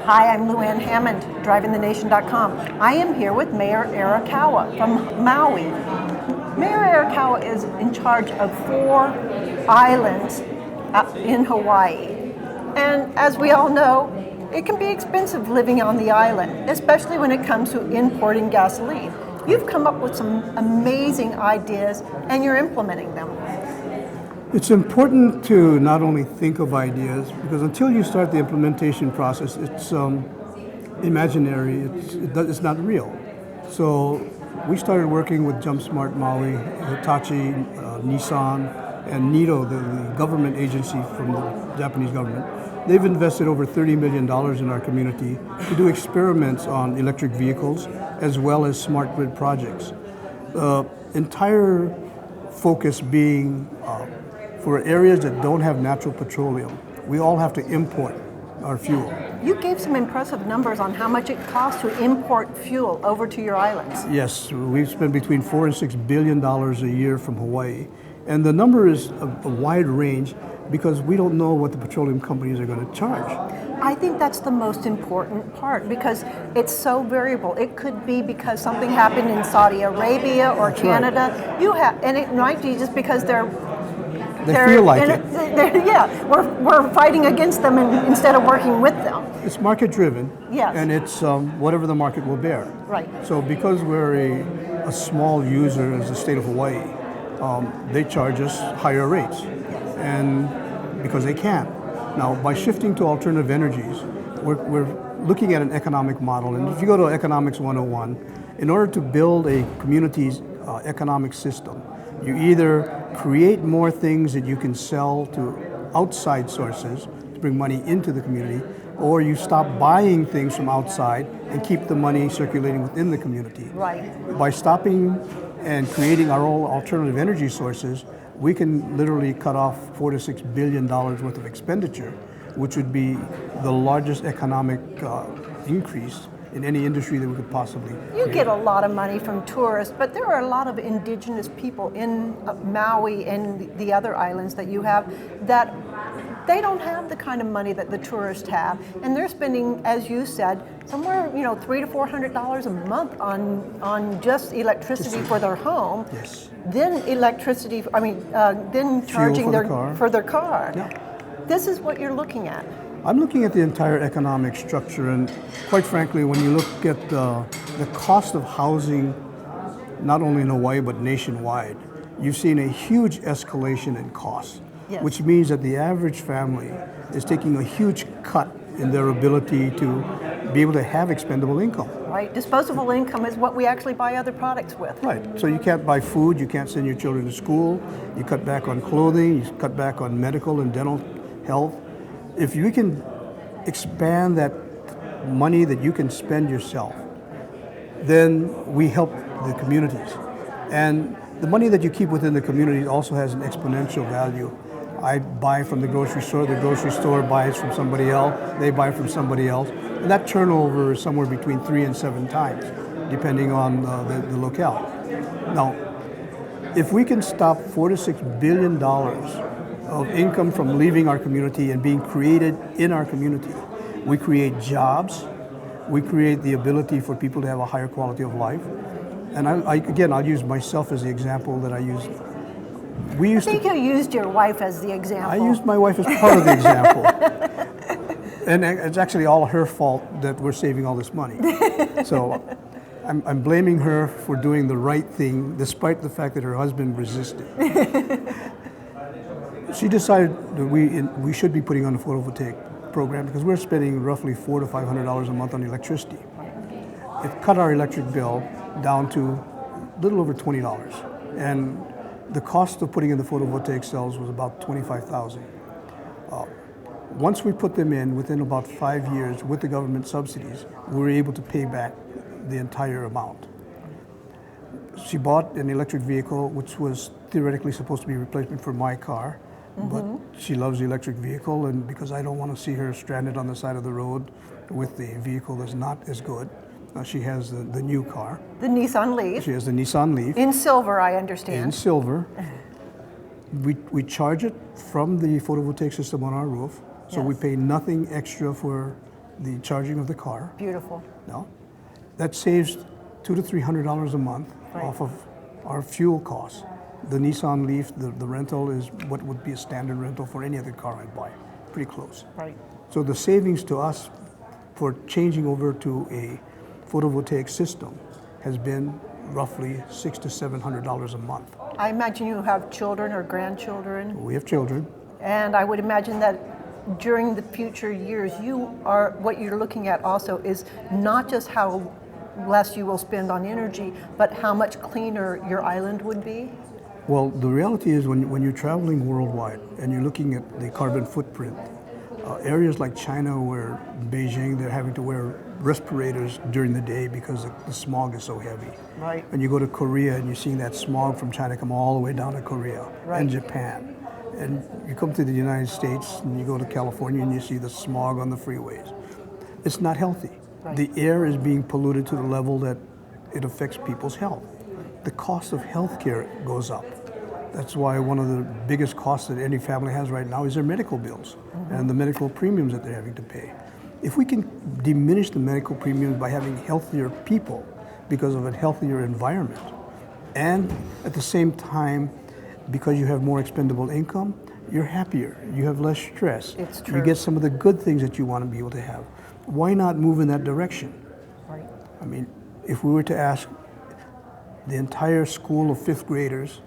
Hi, I'm Luann Hammond, DrivingTheNation.com. I am here with Mayor Arakawa from Maui. Mayor Arakawa is in charge of 4 islands in Hawaii. And as we all know, it can be expensive living on the island, especially when it comes to importing gasoline. You've come up with some amazing ideas and you're implementing them. It's important to not only think of ideas, because until you start the implementation process, it's imaginary, it's not real. So we started working with Jumpstart Maui, Hitachi, Nissan, and NITO, the government agency from the Japanese government. They've invested over $30 million in our community to do experiments on electric vehicles as well as smart grid projects. Entire focus being for areas that don't have natural petroleum, we all have to import our fuel. You gave some impressive numbers on how much it costs to import fuel over to your islands. Yes, we spend between $4 and $6 billion a year from Hawaii. And the number is a wide range because we don't know what the petroleum companies are going to charge. I think that's the most important part because it's so variable. It could be because something happened in Saudi Arabia or That's Canada. Right. And it might be just because they feel like it. We're fighting against them instead of working with them. It's market driven. Yes. And it's whatever the market will bear. Right. So because we're a small user as the state of Hawaii, they charge us higher rates, and because they can. Now, by shifting to alternative energies, we're looking at an economic model. And if you go to Economics 101, in order to build a community's economic system, you either create more things that you can sell to outside sources to bring money into the community, or you stop buying things from outside and keep the money circulating within the community. Right. By stopping and creating our own alternative energy sources, we can literally cut off $4 to $6 billion worth of expenditure, which would be the largest economic increase in any industry that we could possibly You get a lot of money from tourists, but there are a lot of indigenous people in Maui and the other islands that you have that they don't have the kind of money that the tourists have, and they're spending, as you said, somewhere $300 to $400 a month on just electricity for their home. Yes. Then then charging for their car. Yeah. This is what you're looking at. I'm looking at the entire economic structure, and quite frankly, when you look at the cost of housing, not only in Hawaii but nationwide, you've seen a huge escalation in costs. Yes. Which means that the average family is taking a huge cut in their ability to be able to have expendable income. Right, disposable income is what we actually buy other products with. Right, so you can't buy food, you can't send your children to school, you cut back on clothing, you cut back on medical and dental health. If you can expand that money that you can spend yourself, then we help the communities. And the money that you keep within the community also has an exponential value. I buy from the grocery store buys from somebody else, they buy from somebody else, and that turnover is somewhere between 3 and 7 times, depending on the locale. Now, if we can stop $4 to $6 billion of income from leaving our community and being created in our community, we create jobs, we create the ability for people to have a higher quality of life. And I'll use myself as the example that I used. I think you used your wife as the example. I used my wife as part of the example. And it's actually all her fault that we're saving all this money. So I'm blaming her for doing the right thing, despite the fact that her husband resisted. She decided that we should be putting on a photovoltaic program because we're spending roughly $400 to $500 a month on electricity. It cut our electric bill down to a little over $20. And the cost of putting in the photovoltaic cells was about $25,000. Once we put them in, within about 5 years, with the government subsidies, we were able to pay back the entire amount. She bought an electric vehicle, which was theoretically supposed to be a replacement for my car, but she loves the electric vehicle, and because I don't want to see her stranded on the side of the road with the vehicle that's not as good, she has the new car. The Nissan Leaf. She has the Nissan Leaf. In silver, I understand. In silver. We charge it from the photovoltaic system on our roof, so we pay nothing extra for the charging of the car. Beautiful. No, that saves $200 to $300 a month Right. off of our fuel costs. The Nissan Leaf, the rental is what would be a standard rental for any other car I buy, pretty close. Right. So the savings to us for changing over to a photovoltaic system has been roughly $600 to $700 a month. I imagine you have children or grandchildren, We have children. and I would imagine that during the future years, what you're looking at also is not just how less you will spend on energy, but how much cleaner your island would be. Well, the reality is when you're traveling worldwide and you're looking at the carbon footprint, areas like China where Beijing, they're having to wear respirators during the day because the smog is so heavy. Right. And you go to Korea and you're seeing that smog from China come all the way down to Korea Right. and Japan. And you come to the United States and you go to California and you see the smog on the freeways. It's not healthy. Right. The air is being polluted to the level that it affects people's health. The cost of healthcare goes up. That's why one of the biggest costs that any family has right now is their medical bills and the medical premiums that they're having to pay. If we can diminish the medical premiums by having healthier people because of a healthier environment, and at the same time, because you have more expendable income, you're happier, you have less stress. It's true. You get some of the good things that you want to be able to have. Why not move in that direction? Right. I mean, if we were to ask the entire school of fifth graders,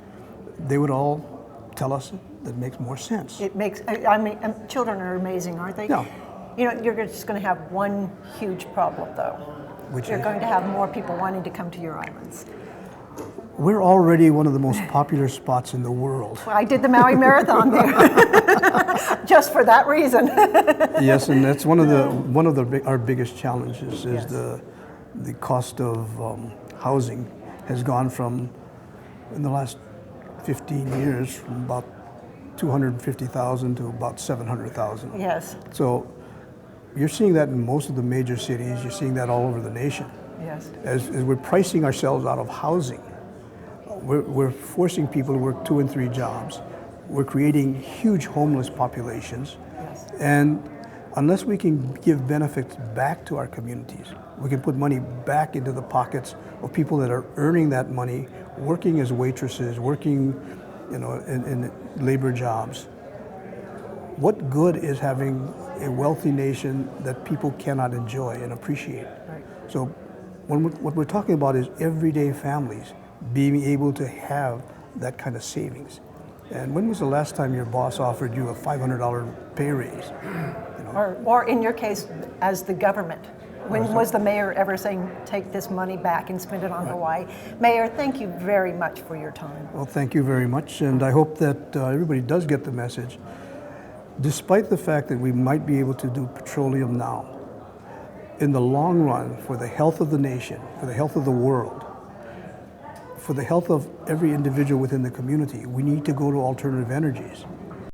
they would all tell us that makes more sense. It makes, I mean, children are amazing, aren't they? Yeah. You know, you're just going to have one huge problem, though. Which You're is? going to have more people wanting to come to your islands. We're already one of the most popular spots in the world. Well, I did the Maui Marathon there, just for that reason. Yes, and that's one of our biggest challenges is Yes. the cost of housing has gone from, in the last 15 years, from about 250,000 to about 700,000. Yes, So you're seeing that in most of the major cities. You're seeing that all over the nation. yes. As we're pricing ourselves out of housing, we're forcing people to work 2 and 3 jobs. We're creating huge homeless populations. Yes. And unless we can give benefits back to our communities, we can put money back into the pockets of people that are earning that money, working as waitresses, working, in labor jobs. What good is having a wealthy nation that people cannot enjoy and appreciate? Right. So what we're talking about is everyday families being able to have that kind of savings. And when was the last time your boss offered you a $500 pay raise? Or in your case, as the government. When was the mayor ever saying, take this money back and spend it on Hawaii? Mayor, thank you very much for your time. Well, thank you very much, and I hope that everybody does get the message. Despite the fact that we might be able to do petroleum now, in the long run, for the health of the nation, for the health of the world, for the health of every individual within the community, we need to go to alternative energies.